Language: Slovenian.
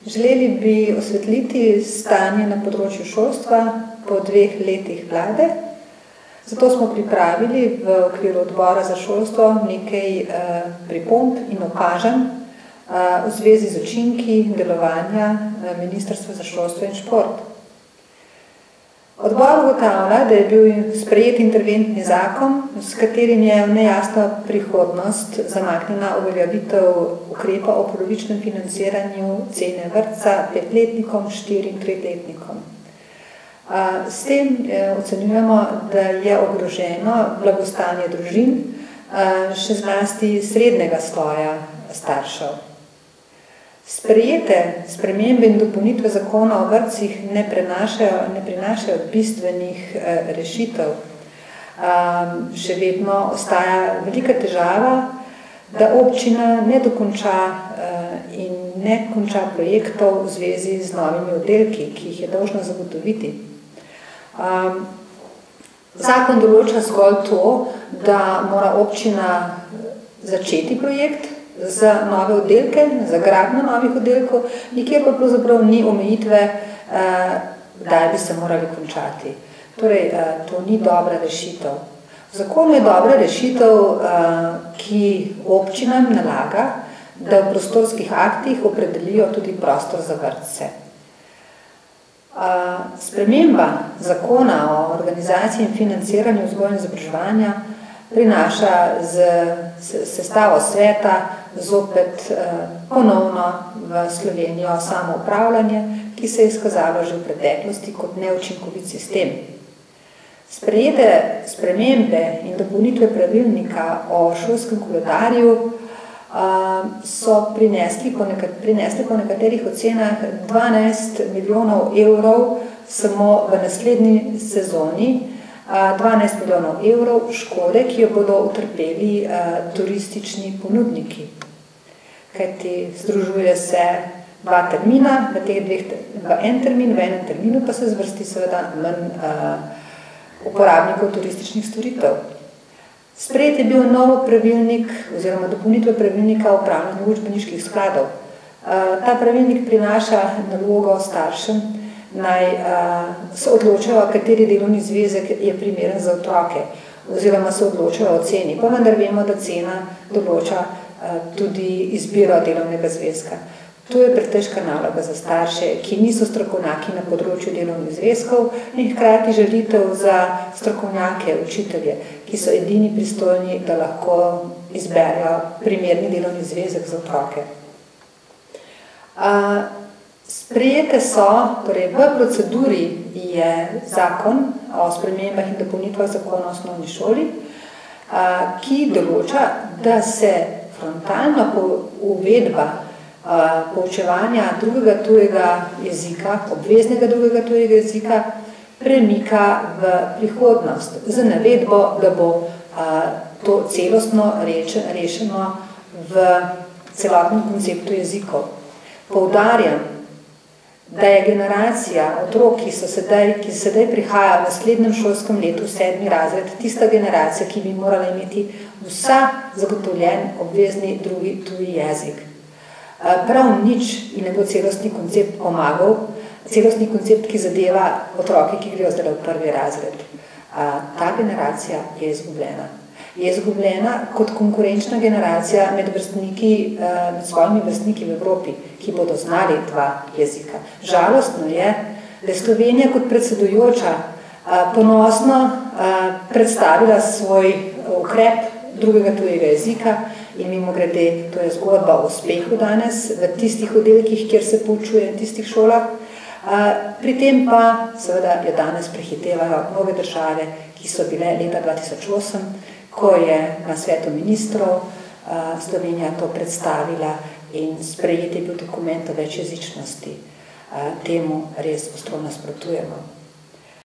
Želeli bi osvetliti stanje na področju šolstva po 2 letih vlade. Zato smo pripravili v okviru odbora za šolstvo nekaj pripomb in opažanj v zvezi z učinki delovanja Ministrstva za šolstvo in šport. Odbor ugotavlja, da je bil sprejet interventni zakon, s katerim je v nejasno prihodnost zamaknjena uveljavitev ukrepa o polovičnem financiranju cene vrtca 5-letnikom, 4- in 3-letnikom. S tem ocenjujemo, da je ogroženo blagostanje družin, še zlasti srednjega sloja staršev. Sprejete spremembe in dopolnitve zakona o vrtcih ne prinašajo bistvenih rešitev. Še vedno ostaja velika težava, da občina ne dokonča in ne konča projektov v zvezi z novimi oddelki, ki jih je dolžna zagotoviti. Zakon določa zgolj to, da mora občina začeti projekt za nove oddelke, za gradnjo novih oddelkov, nikjer pa pravzaprav ni omejitve, kdaj bi se morali končati. Torej, to ni dobra rešitev. V zakonu je dobra rešitev, ki občinam nalaga, da v prostorskih aktih opredelijo tudi prostor za vrtce. Sprememba zakona o organizaciji in financiranju vzgoje in izobraževanja prinaša z sestavo sveta zopet ponovno v Slovenijo samoupravljanje, ki se je izkazalo že v preteklosti kot neučinkovit sistem. Sprejete spremembe in dopolnitve pravilnika o šolskem koledarju so prinesli po nekaterih ocenah 12 milijonov evrov samo v naslednji sezoni, 12 milijonov evrov škode, ki jo bodo utrpeli turistični ponudniki. Kajti združuje se 2 termina, v en enem terminu pa se zvrsti seveda manj uporabnikov turističnih storitev. Sprejet je bil nov pravilnik oziroma dopolnitve pravilnika o upravljanju učbeniških skladov. Ta pravilnik prinaša nalogo staršem, naj se odločajo, kateri delovni zvezek je primeren za otroke, oziroma se odločajo o ceni. Pa vendar vemo, da cena določa tudi izbiro delovnega zvezka. To je pretežka naloga za starše, ki niso strokovnjaki na področju delovnih zvezkov in hkrati želitev za strokovnjake, učitelje, ki so edini pristojni, da lahko izberejo primerni delovni zvezek za otroke. Sprejete so, torej v proceduri je zakon o spremembah in dopolnitvah zakona o osnovni šoli, ki določa, da se frontalna uvedba poučevanja drugega tujega jezika, obveznega drugega tujega jezika, premika v prihodnost, z navedbo, da bo to celostno rešeno v celotnem konceptu jezikov. Poudarjam, da je generacija otrok, ki sedaj prihaja v naslednjem šolskem letu, 7. razred, tista generacija, ki bi morala imeti vsa zagotovljen obvezni drugi tuji jezik. Prav nič in ne bo celostni koncept pomagal, celostni koncept, ki zadeva otroke, ki grejo zdaj v 1. razred. Ta generacija je izgubljena. Je izgubljena kot konkurenčna generacija med svojimi vrstniki v Evropi, ki bodo znali 2 jezika. Žalostno je, da je Slovenija kot predsedujoča ponosno predstavila svoj ukrep drugega tujega jezika in mimogrede, to je zgodba o uspehu danes v tistih oddelkih, kjer se poučuje v tistih šolah. Pri tem pa seveda jo danes prehitevajo mnoge države, ki so bile leta 2008, ko je na svetu ministrov Slovenija to predstavila in sprejet je bil dokument o večjezičnosti. Temu res ostro nasprotujemo.